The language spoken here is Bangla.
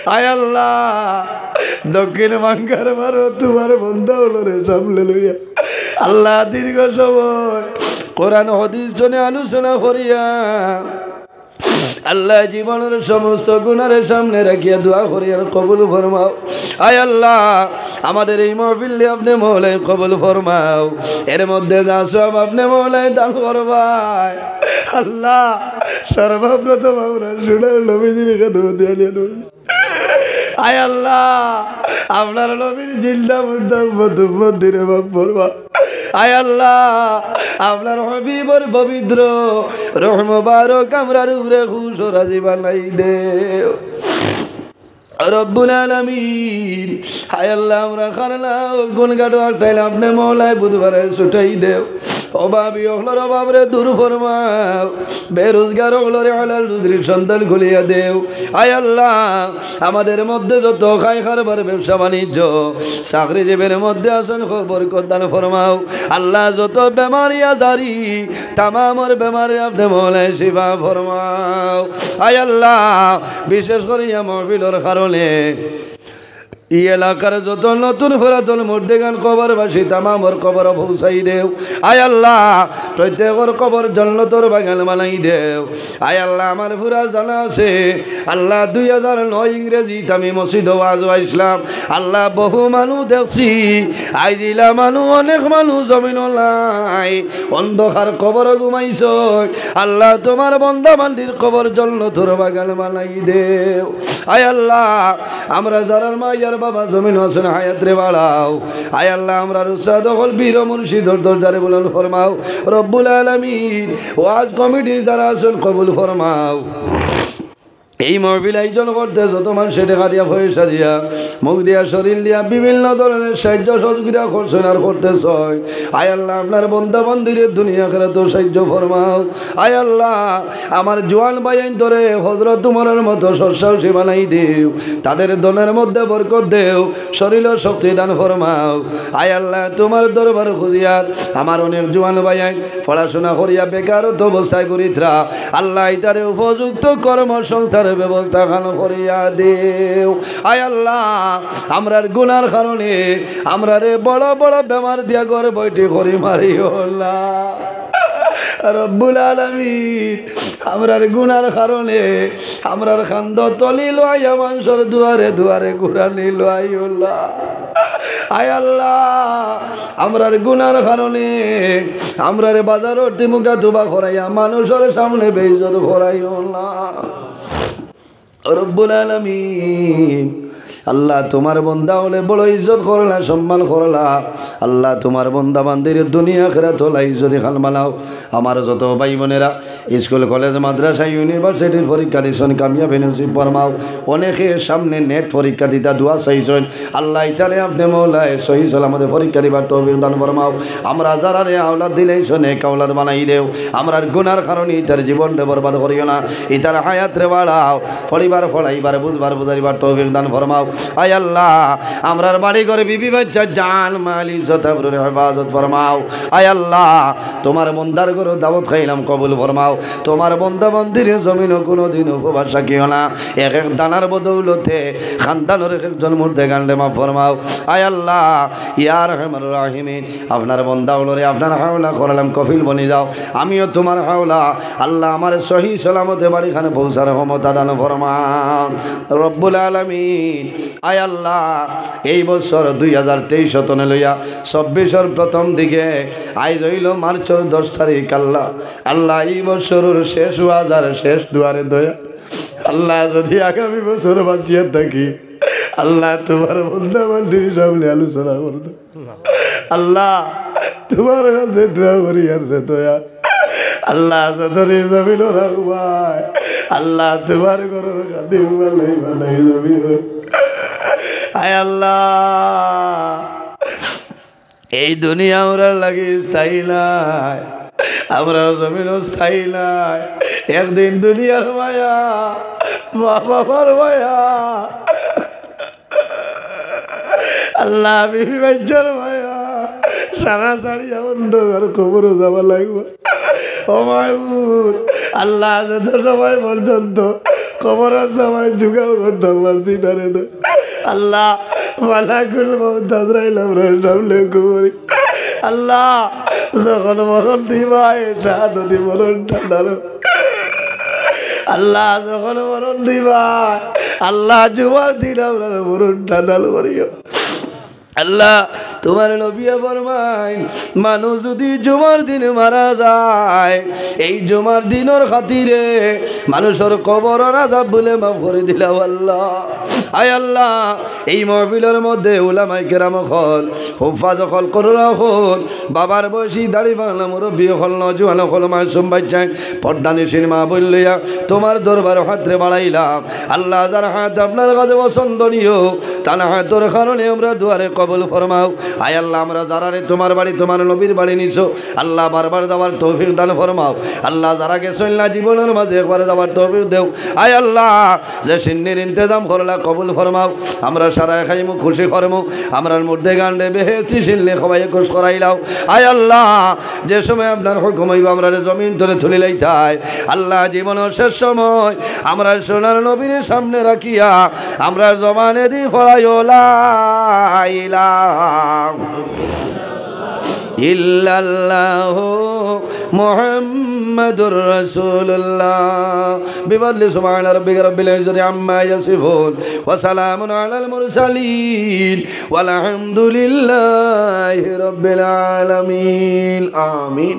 আয় আল্লাহ দক্ষিণ বাঙ্গার মারো তোমার বন্ধ হলো রে সামলে লইয়া আল্লাহ দীর্ঘ সময় কোরআন হাদিস জনে আলোচনা করিয়া আল্লাহ জীবনের সমস্ত গুনার সামনে রাখিয়া দোয়া করি আর কবুল ফরমাও আয় আল্লাহ আমাদের এই মাহফিল আপনি মওলায় কবুল ফরমাও এর মধ্যে যা সব আপনি মওলায় দান করবাই আল্লাহ সর্বপ্রথম আমরা সোনার নবীজির খেদমতে আলিয়া দেব আয় আল্লাহ আপনার নবীর জিন্দা মুর্দা মন্দিরে বাপ পড়বা আয় আল্লাহ আপনার হবিবর পবিত্র রহ মুবারক আমরার উপরে খুশ রাজি বানাই দেও রব্বুল আলামিন হায় আল্লাহ আমরা খারলা গুণ গাড়ো আটাইলে আপনি মওলায় বুধবারে ছুটাই দেও অভাবী হলর অভাবরে দূর ফরমাও বেরোজগার হলরে হালাল রুজির সন্তান খুলিয়া দেও আয় আল্লাহ আমাদের মধ্যে যত খাই খারবার ব্যবসা বাণিজ্য চাকরিজীবীর মধ্যে আসন খবর কদান ফরমাও আল্লাহ যত বেমারি আজারি তামামর বেমারি আপনি মওলায় শিফা ফরমাও আয় আল্লাহ বিশেষ করে মাহফিলের কারণে এই এলাকার যত নতুন পুরাতন মুর্দেগান কবরবাসী তামামর কবর পৌঁছাই দেও আয় আল্লাহ প্রত্যেকের কবর জান্নাতের বাগান বানাই দেও আয় আল্লাহ আমার পুরা জানা আছে আল্লাহ 2009 ইংরেজি আমি মসজিদ ওয়াজ ইসলাম আল্লাহ বহু মানুষ দেখছি আইজিলা মানুষ অনেক মানুষ জমিন লাই অন্ধকার কবর ঘুমাইছ আল্লাহ তোমার বন্দা বান্দির কবর জান্নাতের বাগান বানাই দেও আয় আল্লাহ আমরা যারা মাইয়ার বাবা জমিন হোসেন হায়াত রে বাড়াও আয় আল্লাহ আমরা রুসাদ হল বীর মুর্শিদর দরজারে বলেন ফরমাও রব্বুল আলামিন ওয়াজ কমিটির যারা আছেন কবুল ফরমাও এই মাহফিল আয়োজন করতে যত মানুষ টাকা দিয়া পয়সা দিয়া মুখ দিয়া শরীর দিয়া বিভিন্ন ধরনের সাহায্য সহযোগিতা করছেন আর করতেছ আয় আল্লাহ আপনার বন্ধা বন্দিরের দুনিয়া খেলা তো সাহায্য ফরমাও আয় আল্লাহ আমার জোয়ান বাইন ধরে হজরত তোমার মতো সরসাহসী বানাই দেও তাদের দলের মধ্যে বরকত দেও শরীরের শক্তি দান ফরমাও আয় আল্লাহ তোমার দরবার খুঁজিয়ার আমার অনেক জোয়ান বাইন পড়াশোনা করিয়া বেকারত্ব অবস্থায় করিত্রা আল্লাহ ইতারে উপযুক্ত কর্মসংস্থান ব্যবস্থা খান করিয়া দেও আয় আল্লাহ আমরার গুনার কারণে আমরা রে বড় বড় বেমার দিয়া করে বইটি করি মারি আল্লাহ রব্বুল আলামিন আমরার গুনার কারণে আমরার খান্দ তলি লইয়া মানুষের দুয়ারে দুয়ারে ঘুরানি লই আল্লাহ আয় আল্লাহ আমরার গুনার কারণে আমরার বাজারের তিমুকা দুবা করাইয়া মানুষের সামনে বেইজ্জত করাই আল্লাহ রব্বুল আলামিন আল্লাহ তোমার বন্দা হলে বড় ইজ্জত করলা সম্মান করলা আল্লাহ তোমার বন্দা বান্দির দুনিয়া আখিরাত হলা ইজ্জত খান মালাও আমার যত ভাই বোনেরা স্কুল কলেজ মাদ্রাসা ইউনিভার্সিটির পরীক্ষা দিয়েছেন কামিয়াবি নসিব ফরমাও অনেকে সামনে নেট পরীক্ষা দিতা দোয়া চাইছেন আল্লাহ ইতারে আপনি মওলায় সহি সালামতে পরীক্ষা দিবার তৌফিক দান ফরমাও আমরা যারা রে আওলাদ দিলেইছেন এক আওলাদ বানাই দেও আমরার গুনার কারণে ইতার জীবনটা বরবাদ করিও না ইতার হায়াত রে বাড়াও পরিবার ফলাইবার বুঝবার বুঝাইবার তৌফিক দান ফরমাও আয় আল্লাহ আমরার বাড়ি ঘরে বিবি বাচ্চা জান মাল ইজ্জত আবরুর হেফাজত ফরমাও আয় আল্লাহ তোমার বন্দার ঘরে দাওয়াত খাইলাম কবুল ফরমাও তোমার বন্দা বন্দির জমিন কোনোদিন উপবাস রাখিও না এক এক দানার বদৌলতে খানদানের এক একজন মুর্দে গান্ডে মা ফরমাও আয় আল্লাহ ইয়া রহমান রাহিমিন আপনার বন্দা হলরে আপনার হাওলা করলাম কফিল বনি যাও আমিও তোমার হাওলা আল্লাহ আমার সহি সালামতে বাড়িখানে পৌঁছার ক্ষমতা দান ফরমাও রব্বুল আলামিন আয় আল্লাহ এই বছর 2023 শতনে লইয়া 26 প্রথম দিকে আইজ হইল মার্চের 10 তারিখ আল্লাহ আল্লাহ এই বছরের শেষ ওয়াজার শেষ দুয়ারে দয়া আল্লাহ যদি আগামী বছর বাঁচিয়ে থাকি আল্লাহ তোমার বন্ধা বান্ধির সামনে আলোচনা করতো আল্লাহ তোমার কাছে দোয়া করি আর রে দয়া আল্লাহ যতরে জমিন রাখবাই আল্লাহ তোমার ঘরের খাদিম বালাই বালাই জমিন আয় আল্লাহ এই দুনিয়া আমরা লাগে স্থায়ী নাই আমরা জমিন স্থায়ী নাই একদিন দুনিয়ার মায়া মা বাবার মায়া আল্লাহ বিবি বাচ্চার মায়া সারা সারিয়া অন্ধকার খবরও যাওয়া লাগবে ও মাহবুব আল্লাহ যত সময় পর্যন্ত কবরের সময় জুগাড় করতে পারছি না রে তো আল্লাহ মালাকুল মউত আজরাইল আমরা সামনে কবরি আল্লাহ যখন মরণ দিবা শাহাদতি মরণটা দাও আল্লাহ যখন মরণ দিবা আল্লাহ জুমার দিন আমরা মরণটা দাও করিও আল্লাহ তোমার নবী ফরমায় মানুষ যদি জুমার দিন মারা যায় এই জুমার দিনের খাতিরে মানুষের কবর আযাব বলে মাফ করে দিলাও আল্লাহ আয় আল্লাহ এই মাহফিলের মধ্যে উলামায়ে কেরাম হল হুফাজ হল কররা হল বাবার বয়সী দাড়ি বাংলা মুরব্বী হল নজওয়ান হল মাসুম বাচ্চা পর্দানিসীন মা বললিয়া তোমার দরবার হাতরে বাড়াইলাম আল্লাহ যার হাত আপনার কাছে পছন্দনীয় তার হাতের কারণে আমরা দুয়ারে কবুল ফরমাও আয় আল্লাহ আমরা যারা রে তোমার বাড়ি তোমার নবীর বাড়ি নিছো আল্লাহ বারবার যাওয়ার তৌফিক দান ফরমাও আল্লাহ যারা গেছেন না জীবনের মাঝে একবার যাওয়ার তৌফিক দেও আয় আল্লাহ যে সিন্নির ইন্তজাম করলা কবুল ফরমাও আমরা সারা খাইমু খুশি করমু আমরার মধ্যে গান্ডে বেহেস্তি সিন্নি সবাই খুশ করাইলাও আয় আল্লাহ যে সময় আপনার হুকুম হইব আমরা জমিন তুলে তুলি লাইতাই আল্লাহ জীবনের শেষ সময় আমরা সোনার নবীর সামনে রাখিয়া আমরা জমানে দি ফড়াইও লা ইলাহা ইল্লাল্লাহু মুহাম্মাদুর রাসূলুল্লাহ বিফadli সুবহানা রাব্বিকা রাব্বিল ইজ্জাতি আম্মা ইয়াসিফুন ওয়া সালামুন আলাল মুরসালিন ওয়াল হামদুলিল্লাহি রাব্বিল আলামিন আমিন।